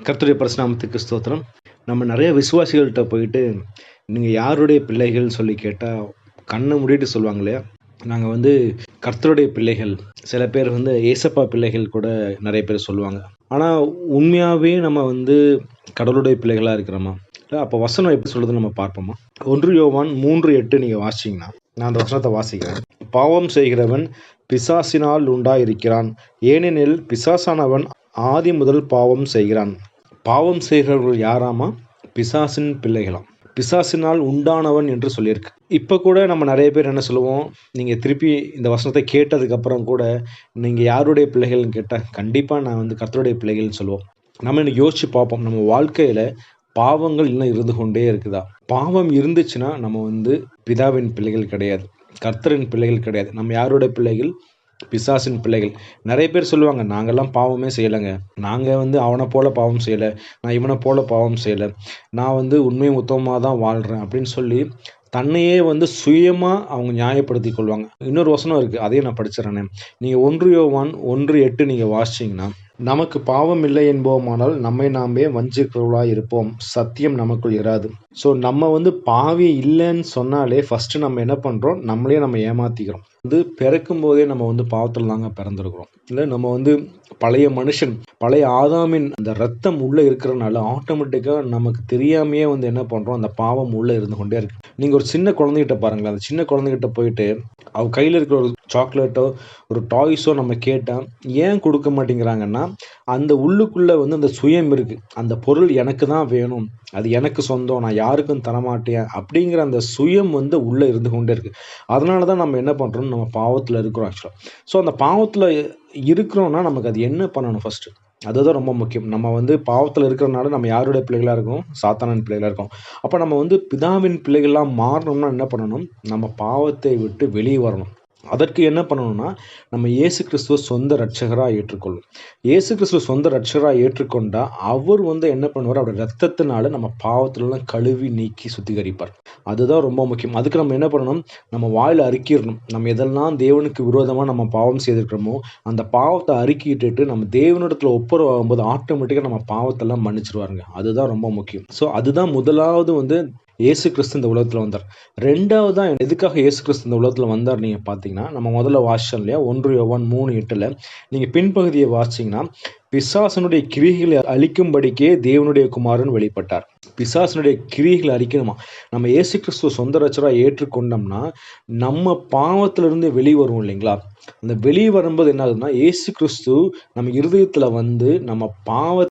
கர்த்தருடைய பரிசுநாமத்துக்கு ஸ்தோத்திரம். நம்ம நெறைய விசுவாசிகள்ட்ட போயிட்டு, "நீங்க யாருடைய பிள்ளைகள்?" சொல்லி கேட்டா, கண்ண மூடிட்டு சொல்லுவாங்க இல்லையா? நாங்க வந்து கர்த்தருடைய பிள்ளைகள். சில பேர் வந்து ஏசப்பா பிள்ளைகள் கூட நெறைய பேர் சொல்லுவாங்க. ஆனா, உண்மையாவே நம்ம வந்து கடவுளுடைய பிள்ளைகளா இருக்கிறோமா? இல்ல அப்ப வசனம் எப்படி சொல்லுதுன்னு நம்ம பார்ப்போமா? 1 யோவான் 3:8 நீங்க வாசிச்சீங்கன்னா, நான் அந்த வசனத்த வாசிக்கிறேன். "பாவம் செய்கிறவன் பிசாசினால் உண்டாயிருக்கிறான். ஏனெனில் பிசாசானவன் ஆதிமுதல் பாவம் செய்கிறான்." பாவம் செய்கிறவர்கள் யாராமா? பிசாசின் பிள்ளைகளாம். பிசாசினால் உண்டானவன் என்று சொல்லியிருக்கு. இப்ப கூட நம்ம நெறைய பேர் என்ன சொல்லுவோம், நீங்க திருப்பி இந்த வசனத்த கேட்டதுக்கு அப்புறம் கூட, நீங்க யாருடைய பிள்ளைகள்ன்னு கேட்டா, கண்டிப்பா நான் வந்து கர்த்தருடைய பிள்ளைகள்ன்னு சொல்லுவோம். நம்ம இன்னைக்கு யோசிச்சு பார்ப்போம். நம்ம வாழ்க்கையில பாவங்கள் இன்னும் இருந்து கொண்டே இருக்குதா? பாவம் இருந்துச்சுன்னா, நம்ம வந்து பிதாவின் பிள்ளைகள் கிடையாது. கர்த்தரின் பிள்ளைகள் கிடையாது. நம்ம யாருடைய பிள்ளைகள்? பிசாசின் பிள்ளைகள். நெறைய பேர் சொல்லுவாங்க, "நாங்கலாம் பாவமே செய்யலங்க. நாங்க வந்து அவன போல பாவம் செய்யல. நான் இவன போல பாவம் செய்யல. நான் வந்து உண்மையும் உத்தமமா தான் வாழ்றேன்." அப்படின்னு சொல்லி தன்னையே வந்து சுயமா அவங்க நியாயப்படுத்திக் கொள்வாங்க. இன்னொரு வசனம் இருக்கு. அதையும் நான் படிச்சிடுறேனே. நீங்க 1 யோவான் 1:8 நீங்க வாசிச்சீங்கன்னா, "நமக்கு பாவம் இல்லை என்போமானால் நம்மை நாமே வஞ்சிக்கிறவர்களாய் இருப்போம். சத்தியம் நமக்குள் இராது." ஸோ நம்ம வந்து பாவி இல்லன்னு சொன்னாலே ஃபர்ஸ்ட்டு நம்ம என்ன பண்றோம்? நம்மளே நம்ம ஏமாத்திக்கிறோம். வந்து பிறக்கும்போதே நம்ம வந்து பாவத்துல தாங்க பிறந்திருக்கிறோம். இல்ல நம்ம வந்து பழைய மனுஷன், பழைய ஆதாமின் அந்த ரத்தம் உள்ள இருக்கிறனால ஆட்டோமேட்டிக்கா நமக்கு தெரியாமயே வந்து என்ன பண்றோம்? அந்த பாவம் உள்ள இருந்து கொண்டே இருக்கு. நீங்க ஒரு சின்ன குழந்தைகிட்ட பாருங்களேன். அந்த சின்ன குழந்தைகிட்ட போயிட்டு, அவ கையில இருக்கிற ஒரு சாக்லேட்டோ, ஒரு டாய்ஸோ நம்ம கேட்டா, ஏன் குடுக்க மாட்டேங்கிறாங்கன்னா, அந்த உள்ளுக்குள்ள வந்து அந்த சுயம் இருக்கு. அந்த பொருள் எனக்கு தான் வேணும். அது எனக்கு சொந்தம். நான் யாருக்கும் தரமாட்டேன். அப்படிங்கிற அந்த சுயம் வந்து உள்ள இருந்து கொண்டே இருக்கு. அதனால தான் நம்ம என்ன பண்றோம்? நம்ம பாவத்துல இருக்கிறோம் ஆக்சுவலா. ஸோ அந்த பாவத்துல இருக்கிறோம்னா, நமக்கு அது என்ன பண்ணணும் ஃபர்ஸ்ட்டு? அதுதான் ரொம்ப முக்கியம். நம்ம வந்து பாவத்துல இருக்கிறனால நம்ம யாருடைய பிள்ளைகளா இருக்கோம்? சாத்தானின் பிள்ளைகளா இருக்கோம். அப்ப நம்ம வந்து பிதாவின் பிள்ளைகளா மாறணும்னா என்ன பண்ணணும்? நம்ம பாவத்தை விட்டு வெளிய வரணும். அதற்கு என்ன பண்ணணும்னா, நம்ம இயேசு கிறிஸ்துவ சொந்த இரட்சகரா ஏற்றுக்கொள்ளணும். இயேசு கிறிஸ்துவ சொந்த இரட்சகரா ஏற்றுக்கொண்டா, அவர் வந்து என்ன பண்ணுவாரு? அவருடைய இரத்தத்தினால நம்ம பாவத்துலலாம் கழுவி நீக்கி சுத்திகரிப்பார். அதுதான் ரொம்ப முக்கியம். அதுக்கு நம்ம என்ன பண்ணணும்? நம்ம வாயில அறிக்கையிடணும். நம்ம எதெல்லாம் தேவனுக்கு விரோதமா நம்ம பாவம் செய்திருக்கிறோமோ, அந்த பாவத்த அறிக்கையிட்டுட்டு நம்ம தேவனிடத்துல ஒப்புரவாகும்போது ஆட்டோமேட்டிக்கா நம்ம பாவத்தெல்லாம் மன்னிச்சுருவாருங்க. அதுதான் ரொம்ப முக்கியம். ஸோ அதுதான் முதலாவது வந்து இயேசு கிறிஸ்து இந்த உலகத்துல வந்தார். 2வதா எதுக்காக இயேசு கிறிஸ்து இந்த உலகத்துல வந்தார் நீங்க பார்த்தீங்கன்னா, நம்ம முதல்ல வாசிச்சோம் இல்லையா? 1 யோவான் 3:8 நீங்க பின்பகுதிய வாசிச்சீங்கன்னா, பிசாசனுடைய கிரியைகளை அழிக்கும்படிக்கே தேவனுடைய குமாரன் வெளிப்பட்டார். பிசாசனுடைய கிரியைகளை அழிக்கணுமா? நம்ம இயேசு கிறிஸ்துவ சொந்த இரட்சகரா ஏற்றுக்கொண்டோம்னா, நம்ம பாவத்திலிருந்து வெளிய வருவோம் இல்லைங்களா? அந்த வெளிய வரும்போது என்ன ஆகுதுன்னா, இயேசு கிறிஸ்து நம்ம இருதயத்துல வந்து நம்ம பாவ